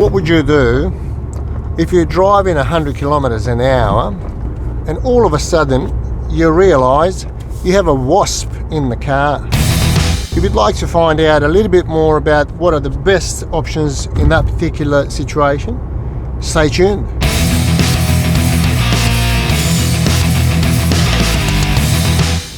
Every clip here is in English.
What would you do if you're driving 100 kilometers an hour and all of a sudden you realize you have a wasp in the car? If you'd like to find out a little bit more about what are the best options in that particular situation, stay tuned.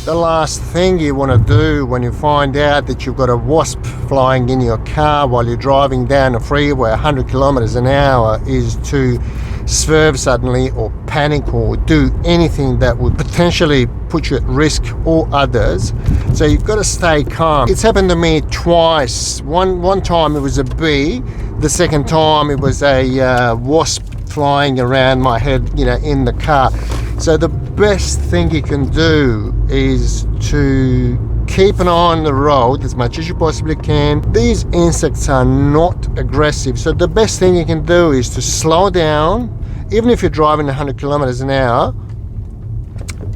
The last thing you want to do when you find out that you've got a wasp flying in your car while you're driving down a freeway 100 kilometers an hour is to swerve suddenly or panic or do anything that would potentially put you at risk or others. So you've got to stay calm. It's happened to me twice. One time it was a bee. The second time it was a wasp flying around my head, in the car. So the best thing you can do is to keep an eye on the road as much as you possibly can. These insects are not aggressive, so the best thing you can do is to slow down. Even if you're driving 100 kilometers an hour,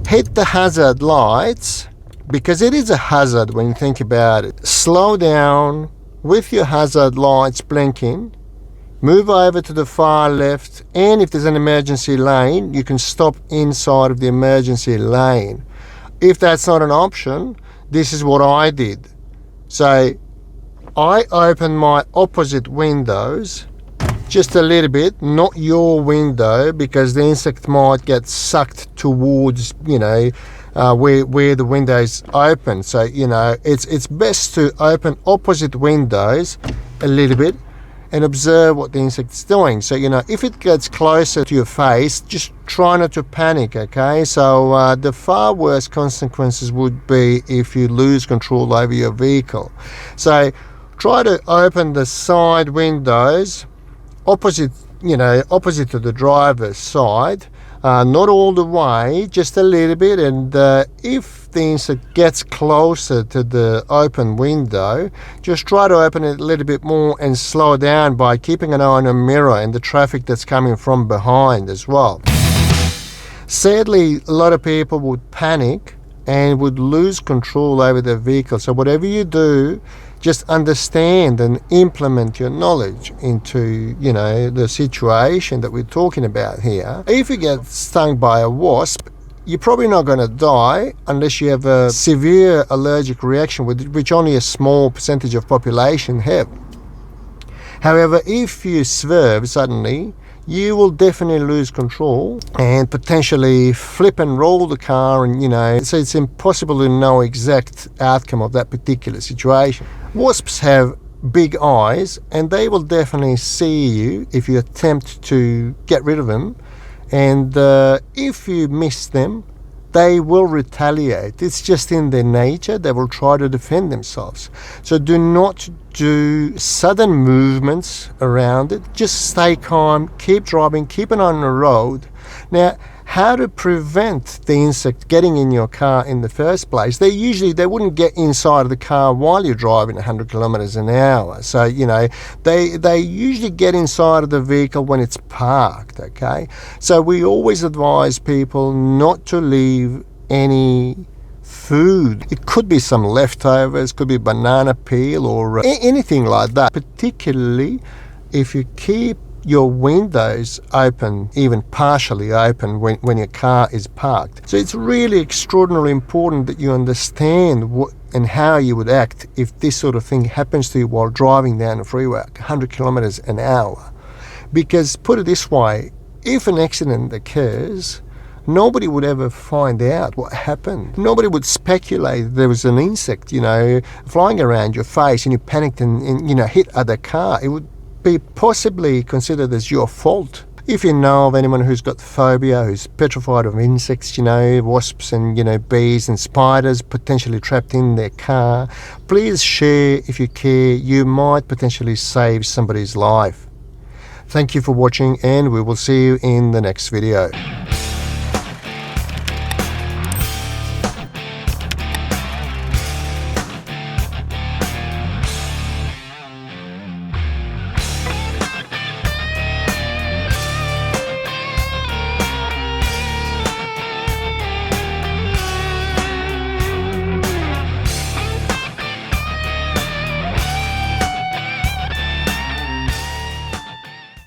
hit the hazard lights, because it is a hazard when you think about it. Slow down with your hazard lights blinking. Move over to the far left, and if there's an emergency lane, you can stop inside of the emergency lane. If that's not an option, this is what I did. So I opened my opposite windows just a little bit, not your window, because the insect might get sucked towards, where the window's open. So, it's best to open opposite windows a little bit and observe what the insect's doing. So, if it gets closer to your face, just try not to panic, okay? So the far worst consequences would be if you lose control over your vehicle. So try to open the side windows opposite to the driver's side. Not all the way, just a little bit, and if the insect gets closer to the open window, just try to open it a little bit more and slow down by keeping an eye on a mirror and the traffic that's coming from behind as well. Sadly, a lot of people would panic and would lose control over their vehicle. So whatever you do, just understand and implement your knowledge into, the situation that we're talking about here. If you get stung by a wasp, you're probably not going to die unless you have a severe allergic reaction, which only a small percentage of population have. However, if you swerve suddenly, you will definitely lose control and potentially flip and roll the car, and so it's impossible to know exact outcome of that particular situation. Wasps have big eyes, and they will definitely see you if you attempt to get rid of them, and if you miss them, they will retaliate. It's just in their nature. They will try to defend themselves. So do not do sudden movements around it. Just stay calm, keep driving, keep an eye on the road. Now, how to prevent the insect getting in your car in the first place? They wouldn't get inside of the car while you're driving 100 kilometers an hour. So, they usually get inside of the vehicle when it's parked, okay? So we always advise people not to leave any food. It could be some leftovers, could be banana peel or anything like that, particularly if you keep your windows open, even partially open, when your car is parked. So it's really extraordinarily important that you understand what and how you would act if this sort of thing happens to you while driving down a freeway 100 kilometers an hour. Because put it this way, if an accident occurs, nobody would ever find out what happened. Nobody would speculate there was an insect, flying around your face and you panicked and hit other car. It would be possibly considered as your fault. If you know of anyone who's got phobia, who's petrified of insects, wasps and, bees and spiders potentially trapped in their car, please share if you care. You might potentially save somebody's life. Thank you for watching, and we will see you in the next video.